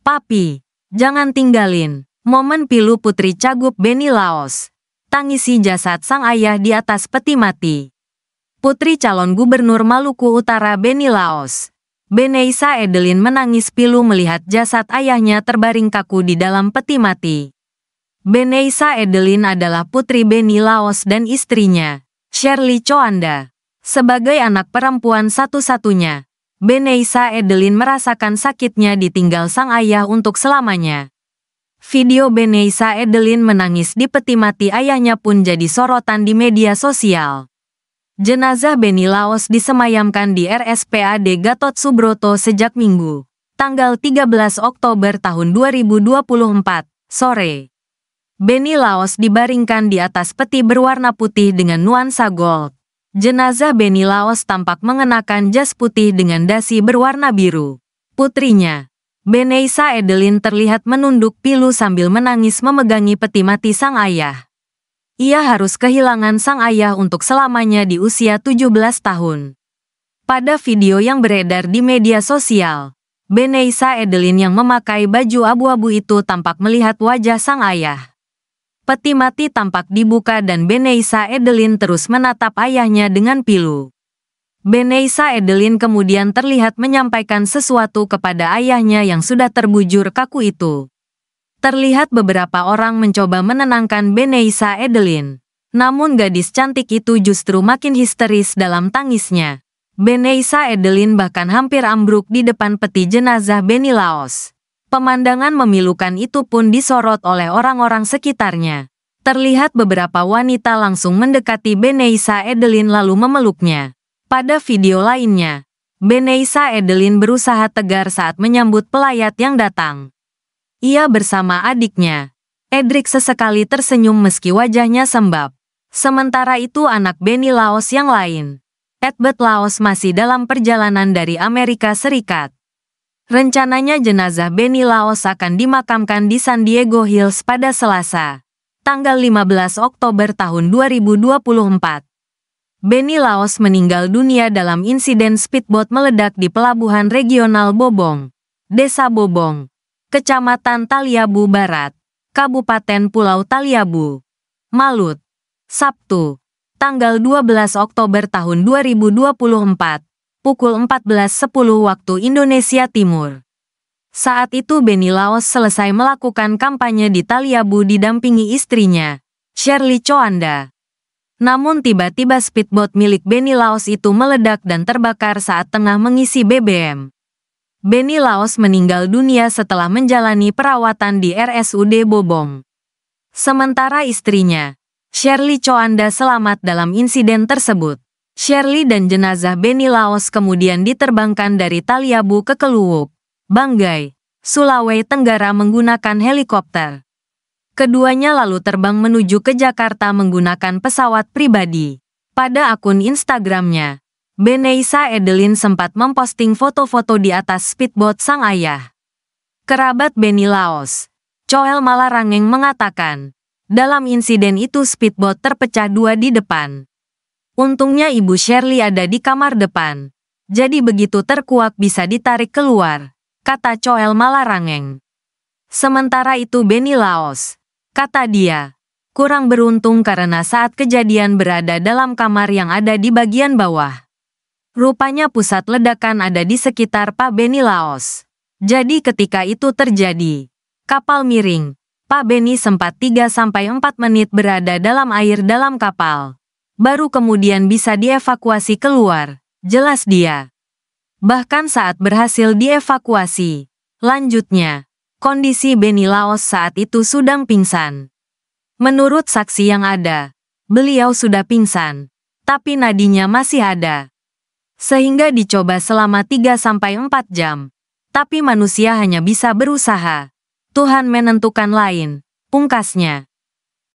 Papi, jangan tinggalin. Momen pilu putri Cagup Benny Laos. Tangisi jasad sang ayah di atas peti mati. Putri calon gubernur Maluku Utara Benny Laos. Beneisa Edelin menangis pilu melihat jasad ayahnya terbaring kaku di dalam peti mati. Beneisa Edelin adalah putri Benny Laos dan istrinya, Shirley Choanda. Sebagai anak perempuan satu-satunya, Beneisa Edelin merasakan sakitnya ditinggal sang ayah untuk selamanya. Video Beneisa Edelin menangis di peti mati ayahnya pun jadi sorotan di media sosial. Jenazah Benny Laos disemayamkan di RSPAD Gatot Subroto sejak Minggu, tanggal 13 Oktober tahun 2024, sore. Benny Laos dibaringkan di atas peti berwarna putih dengan nuansa gold. Jenazah Benny Laos tampak mengenakan jas putih dengan dasi berwarna biru. Putrinya, Beneisa Edelin terlihat menunduk pilu sambil menangis memegangi peti mati sang ayah. Ia harus kehilangan sang ayah untuk selamanya di usia 17 tahun. Pada video yang beredar di media sosial, Beneisa Edelin yang memakai baju abu-abu itu tampak melihat wajah sang ayah. Peti mati tampak dibuka dan Beneisa Edelin terus menatap ayahnya dengan pilu. Beneisa Edelin kemudian terlihat menyampaikan sesuatu kepada ayahnya yang sudah terbujur kaku itu. Terlihat beberapa orang mencoba menenangkan Beneisa Edelin. Namun gadis cantik itu justru makin histeris dalam tangisnya. Beneisa Edelin bahkan hampir ambruk di depan peti jenazah Benny Laos. Pemandangan memilukan itu pun disorot oleh orang-orang sekitarnya. Terlihat beberapa wanita langsung mendekati Beneisa Edelin lalu memeluknya. Pada video lainnya, Beneisa Edelin berusaha tegar saat menyambut pelayat yang datang. Ia bersama adiknya, Edric sesekali tersenyum meski wajahnya sembab. Sementara itu anak Benny Laos yang lain, Edbert Laos masih dalam perjalanan dari Amerika Serikat. Rencananya jenazah Benny Laos akan dimakamkan di San Diego Hills pada Selasa, tanggal 15 Oktober tahun 2024. Benny Laos meninggal dunia dalam insiden speedboat meledak di pelabuhan regional Bobong, Desa Bobong, Kecamatan Taliabu Barat, Kabupaten Pulau Taliabu, Malut, Sabtu, tanggal 12 Oktober tahun 2024. Pukul 14.10 waktu Indonesia Timur. Saat itu Benny Laos selesai melakukan kampanye di Taliabu didampingi istrinya, Shirley Choanda. Namun tiba-tiba speedboat milik Benny Laos itu meledak dan terbakar saat tengah mengisi BBM. Benny Laos meninggal dunia setelah menjalani perawatan di RSUD Bobong. Sementara istrinya, Shirley Choanda selamat dalam insiden tersebut. Shirley dan jenazah Benny Laos kemudian diterbangkan dari Taliabu ke Keluwuk, Banggai, Sulawesi Tenggara menggunakan helikopter. Keduanya lalu terbang menuju ke Jakarta menggunakan pesawat pribadi. Pada akun Instagramnya, Beneisa Edelin sempat memposting foto-foto di atas speedboat sang ayah. Kerabat Benny Laos, Choel Malarangeng mengatakan, dalam insiden itu speedboat terpecah dua di depan. Untungnya Ibu Shirley ada di kamar depan. Jadi begitu terkuak bisa ditarik keluar, kata Choel Malarangeng. Sementara itu Benny Laos, kata dia, kurang beruntung karena saat kejadian berada dalam kamar yang ada di bagian bawah. Rupanya pusat ledakan ada di sekitar Pak Benny Laos. Jadi ketika itu terjadi, kapal miring, Pak Benny sempat 3-4 menit berada dalam air dalam kapal. Baru kemudian bisa dievakuasi keluar, jelas dia. Bahkan saat berhasil dievakuasi, lanjutnya, kondisi Benny Laos saat itu sedang pingsan. Menurut saksi yang ada, beliau sudah pingsan, tapi nadinya masih ada. Sehingga dicoba selama 3-4 jam, tapi manusia hanya bisa berusaha. Tuhan menentukan lain, pungkasnya.